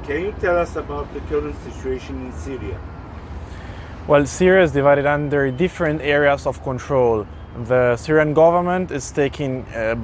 Can you tell us about the current situation in Syria? Well, Syria is divided under different areas of control. The Syrian government is taking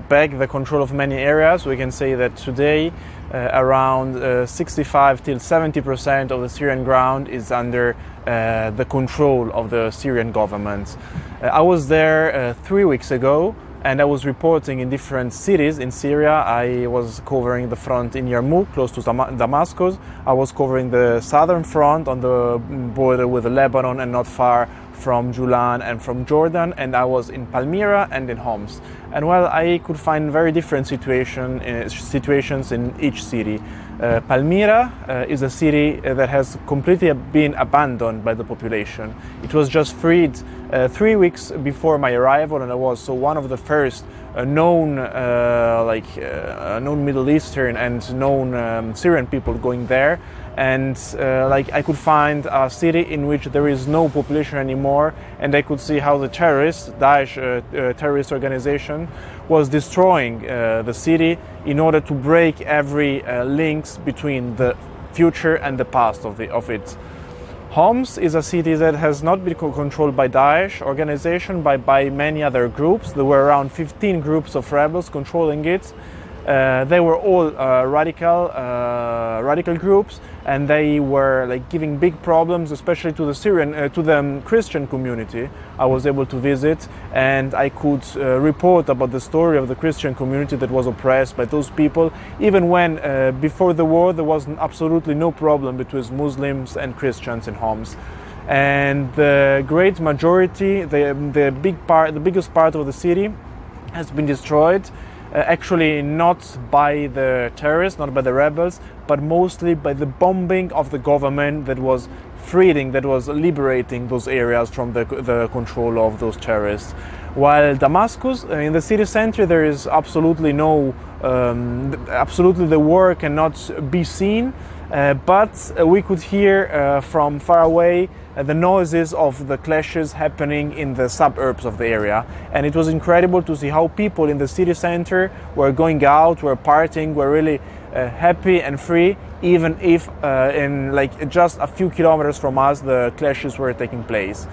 back the control of many areas. We can say that today around 65 till 70% of the Syrian ground is under the control of the Syrian government. I was there 3 weeks ago, and I was reporting in different cities in Syria. I was covering the front in Yarmuk, close to Damascus. I was covering the southern front on the border with Lebanon and not far from Julan and from Jordan, and I was in Palmyra and in Homs. And well, I could find very different situations in each city. Palmira is a city that has completely been abandoned by the population. It was just freed 3 weeks before my arrival, and I was one of the first known Middle Eastern and known Syrian people going there. And I could find a city in which there is no population anymore, and I could see how the terrorists, DAESH terrorist organization, was destroying the city in order to break every links between the future and the past of it. Homs is a city that has not been controlled by DAESH organization, by many other groups. There were around 15 groups of rebels controlling it. They were all radical groups, and they were giving big problems, especially to the Christian community. I was able to visit, and I could report about the story of the Christian community that was oppressed by those people, even when before the war there was absolutely no problem between Muslims and Christians in Homs. And the great majority, the biggest part of the city has been destroyed. Actually not by the terrorists, not by the rebels, but mostly by the bombing of the government that was liberating those areas from the control of those terrorists. While Damascus, in the city center, there is absolutely the war cannot be seen, but we could hear from far away the noises of the clashes happening in the suburbs of the area. And it was incredible to see how people in the city center were going out, were partying, were really happy and free, even if in just a few kilometers from us the clashes were taking place.